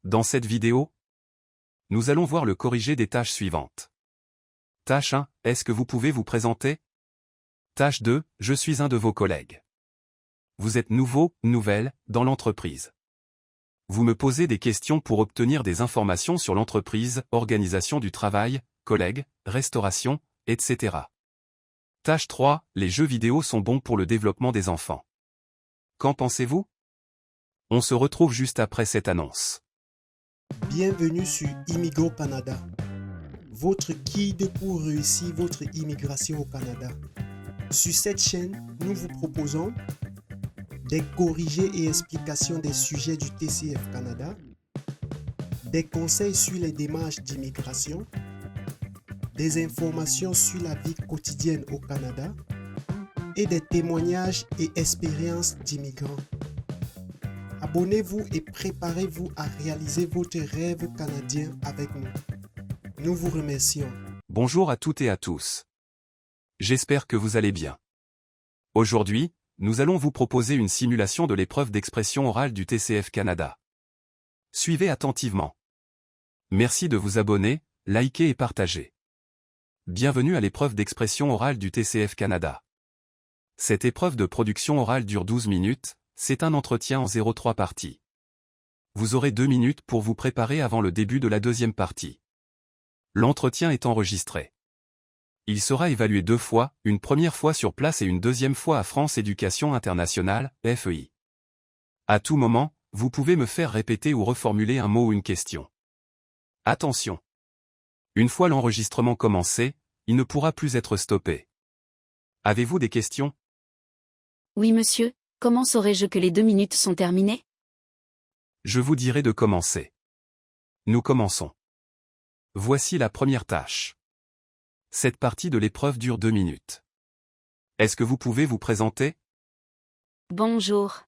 Dans cette vidéo, nous allons voir le corrigé des tâches suivantes. Tâche 1, est-ce que vous pouvez vous présenter? Tâche 2, je suis un de vos collègues. Vous êtes nouveau, nouvelle, dans l'entreprise. Vous me posez des questions pour obtenir des informations sur l'entreprise, organisation du travail, collègues, restauration, etc. Tâche 3, les jeux vidéo sont bons pour le développement des enfants. Qu'en pensez-vous? On se retrouve juste après cette annonce. Bienvenue sur Immigo Canada, votre guide pour réussir votre immigration au Canada. Sur cette chaîne, nous vous proposons des corrigés et explications des sujets du TCF Canada, des conseils sur les démarches d'immigration, des informations sur la vie quotidienne au Canada et des témoignages et expériences d'immigrants. Abonnez-vous et préparez-vous à réaliser votre rêve canadien avec nous. Nous vous remercions. Bonjour à toutes et à tous. J'espère que vous allez bien. Aujourd'hui, nous allons vous proposer une simulation de l'épreuve d'expression orale du TCF Canada. Suivez attentivement. Merci de vous abonner, liker et partager. Bienvenue à l'épreuve d'expression orale du TCF Canada. Cette épreuve de production orale dure 12 minutes, c'est un entretien en 0,3 parties. Vous aurez 2 minutes pour vous préparer avant le début de la deuxième partie. L'entretien est enregistré. Il sera évalué 2 fois, une première fois sur place et une deuxième fois à France Éducation Internationale, FEI. À tout moment, vous pouvez me faire répéter ou reformuler un mot ou une question. Attention! Une fois l'enregistrement commencé, il ne pourra plus être stoppé. Avez-vous des questions? Oui monsieur, comment saurais-je que les 2 minutes sont terminées? Je vous dirai de commencer. Nous commençons. Voici la première tâche. Cette partie de l'épreuve dure 2 minutes. Est-ce que vous pouvez vous présenter? Bonjour.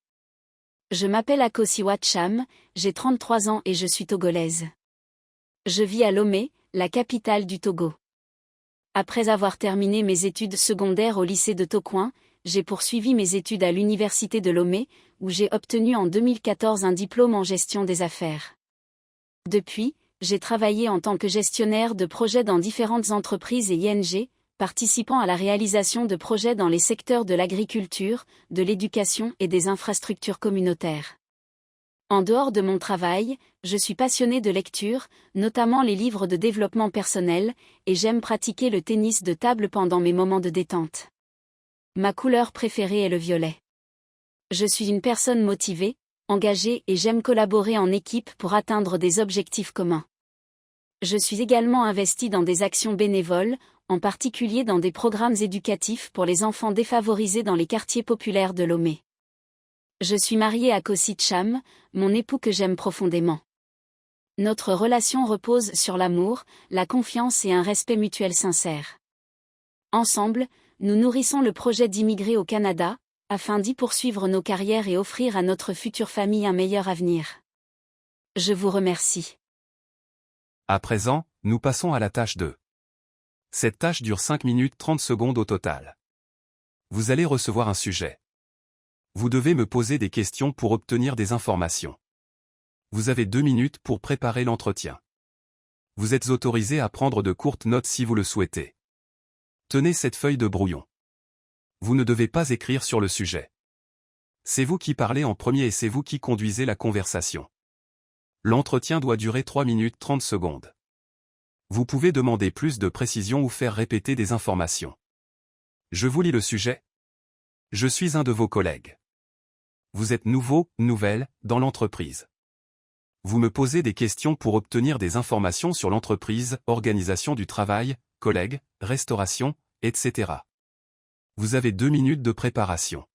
Je m'appelle Akosi Watcham, j'ai 33 ans et je suis togolaise. Je vis à Lomé, la capitale du Togo. Après avoir terminé mes études secondaires au lycée de Tokoin, j'ai poursuivi mes études à l'université de Lomé, où j'ai obtenu en 2014 un diplôme en gestion des affaires. Depuis, j'ai travaillé en tant que gestionnaire de projets dans différentes entreprises et ING, participant à la réalisation de projets dans les secteurs de l'agriculture, de l'éducation et des infrastructures communautaires. En dehors de mon travail, je suis passionnée de lecture, notamment les livres de développement personnel, et j'aime pratiquer le tennis de table pendant mes moments de détente. Ma couleur préférée est le violet. Je suis une personne motivée, engagée et j'aime collaborer en équipe pour atteindre des objectifs communs. Je suis également investie dans des actions bénévoles, en particulier dans des programmes éducatifs pour les enfants défavorisés dans les quartiers populaires de Lomé. Je suis mariée à Kosi Cham, mon époux que j'aime profondément. Notre relation repose sur l'amour, la confiance et un respect mutuel sincère. Ensemble, nous nourrissons le projet d'immigrer au Canada, afin d'y poursuivre nos carrières et offrir à notre future famille un meilleur avenir. Je vous remercie. À présent, nous passons à la tâche 2. Cette tâche dure 5 minutes 30 secondes au total. Vous allez recevoir un sujet. Vous devez me poser des questions pour obtenir des informations. Vous avez 2 minutes pour préparer l'entretien. Vous êtes autorisé à prendre de courtes notes si vous le souhaitez. Tenez cette feuille de brouillon. Vous ne devez pas écrire sur le sujet. C'est vous qui parlez en premier et c'est vous qui conduisez la conversation. L'entretien doit durer 3 minutes 30 secondes. Vous pouvez demander plus de précision ou faire répéter des informations. Je vous lis le sujet. Je suis un de vos collègues. Vous êtes nouveau, nouvelle, dans l'entreprise. Vous me posez des questions pour obtenir des informations sur l'entreprise, organisation du travail, collègues, restauration, etc. Vous avez 2 minutes de préparation.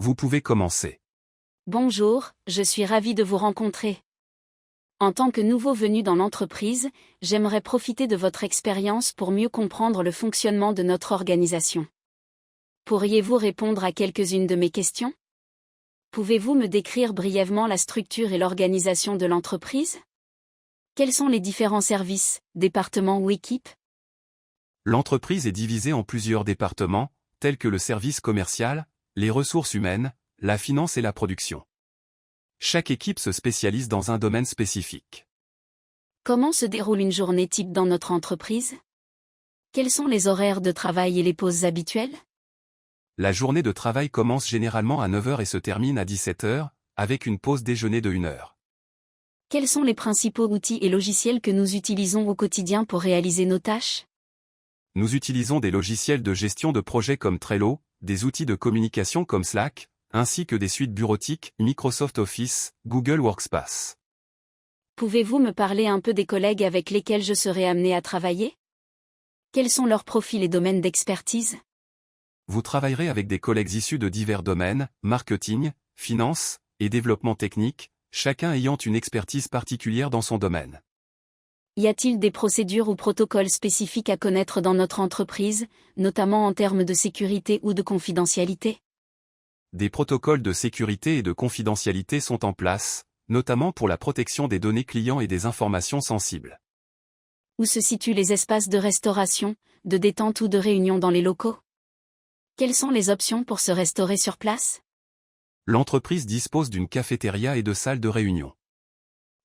Vous pouvez commencer. Bonjour, je suis ravie de vous rencontrer. En tant que nouveau venu dans l'entreprise, j'aimerais profiter de votre expérience pour mieux comprendre le fonctionnement de notre organisation. Pourriez-vous répondre à quelques-unes de mes questions? Pouvez-vous me décrire brièvement la structure et l'organisation de l'entreprise? Quels sont les différents services, départements ou équipes? L'entreprise est divisée en plusieurs départements, tels que le service commercial, les ressources humaines, la finance et la production. Chaque équipe se spécialise dans un domaine spécifique. Comment se déroule une journée type dans notre entreprise? Quels sont les horaires de travail et les pauses habituelles? La journée de travail commence généralement à 9 heures et se termine à 17 heures, avec une pause déjeuner de 1 heure. Quels sont les principaux outils et logiciels que nous utilisons au quotidien pour réaliser nos tâches? Nous utilisons des logiciels de gestion de projets comme Trello, des outils de communication comme Slack, ainsi que des suites bureautiques, Microsoft Office, Google Workspace. Pouvez-vous me parler un peu des collègues avec lesquels je serai amené à travailler? Quels sont leurs profils et domaines d'expertise? Vous travaillerez avec des collègues issus de divers domaines, marketing, finance et développement technique, chacun ayant une expertise particulière dans son domaine. Y a-t-il des procédures ou protocoles spécifiques à connaître dans notre entreprise, notamment en termes de sécurité ou de confidentialité? Des protocoles de sécurité et de confidentialité sont en place, notamment pour la protection des données clients et des informations sensibles. Où se situent les espaces de restauration, de détente ou de réunion dans les locaux? Quelles sont les options pour se restaurer sur place? L'entreprise dispose d'une cafétéria et de salles de réunion.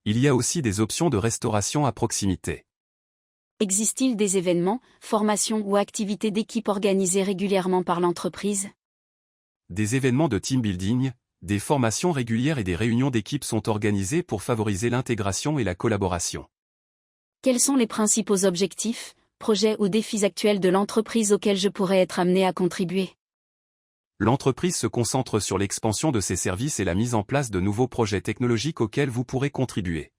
Il y a aussi des options de restauration à proximité. Existe-t-il des événements, formations ou activités d'équipe organisées régulièrement par l'entreprise? Des événements de team building, des formations régulières et des réunions d'équipe sont organisées pour favoriser l'intégration et la collaboration. Quels sont les principaux objectifs, projets ou défis actuels de l'entreprise auxquels je pourrais être amené à contribuer? L'entreprise se concentre sur l'expansion de ses services et la mise en place de nouveaux projets technologiques auxquels vous pourrez contribuer.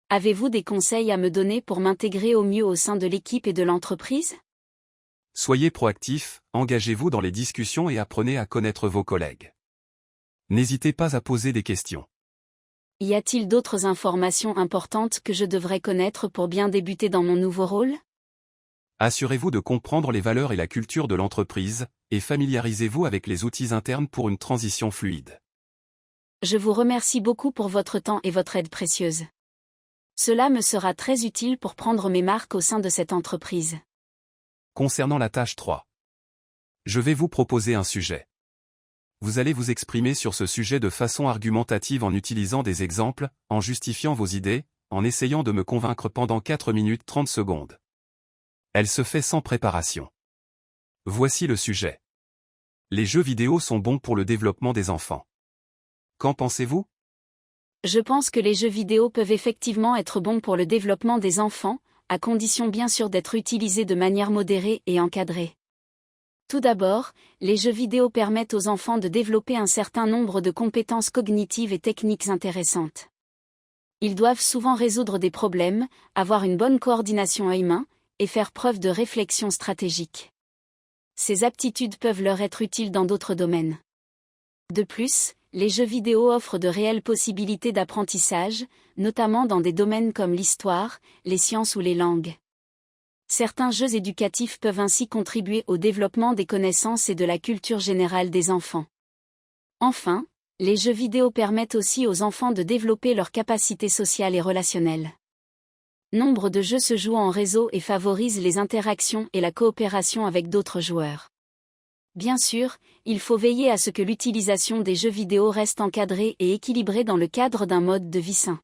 Avez-vous des conseils à me donner pour m'intégrer au mieux au sein de l'équipe et de l'entreprise? Soyez proactif, engagez-vous dans les discussions et apprenez à connaître vos collègues. N'hésitez pas à poser des questions. Y a-t-il d'autres informations importantes que je devrais connaître pour bien débuter dans mon nouveau rôle? Assurez-vous de comprendre les valeurs et la culture de l'entreprise, et familiarisez-vous avec les outils internes pour une transition fluide. Je vous remercie beaucoup pour votre temps et votre aide précieuse. Cela me sera très utile pour prendre mes marques au sein de cette entreprise. Concernant la tâche 3. Je vais vous proposer un sujet. Vous allez vous exprimer sur ce sujet de façon argumentative en utilisant des exemples, en justifiant vos idées, en essayant de me convaincre pendant 4 minutes 30 secondes. Elle se fait sans préparation. Voici le sujet. Les jeux vidéo sont bons pour le développement des enfants. Qu'en pensez-vous? Je pense que les jeux vidéo peuvent effectivement être bons pour le développement des enfants, à condition bien sûr d'être utilisés de manière modérée et encadrée. Tout d'abord, les jeux vidéo permettent aux enfants de développer un certain nombre de compétences cognitives et techniques intéressantes. Ils doivent souvent résoudre des problèmes, avoir une bonne coordination œil-main, et faire preuve de réflexion stratégique. Ces aptitudes peuvent leur être utiles dans d'autres domaines. De plus, les jeux vidéo offrent de réelles possibilités d'apprentissage, notamment dans des domaines comme l'histoire, les sciences ou les langues. Certains jeux éducatifs peuvent ainsi contribuer au développement des connaissances et de la culture générale des enfants. Enfin, les jeux vidéo permettent aussi aux enfants de développer leurs capacités sociales et relationnelles. Nombre de jeux se jouent en réseau et favorisent les interactions et la coopération avec d'autres joueurs. Bien sûr, il faut veiller à ce que l'utilisation des jeux vidéo reste encadrée et équilibrée dans le cadre d'un mode de vie sain.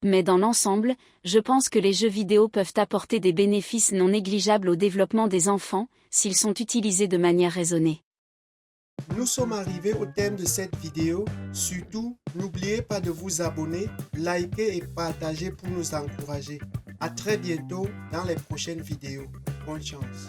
Mais dans l'ensemble, je pense que les jeux vidéo peuvent apporter des bénéfices non négligeables au développement des enfants, s'ils sont utilisés de manière raisonnée. Nous sommes arrivés au terme de cette vidéo. Surtout, n'oubliez pas de vous abonner, liker et partager pour nous encourager. À très bientôt dans les prochaines vidéos. Bonne chance.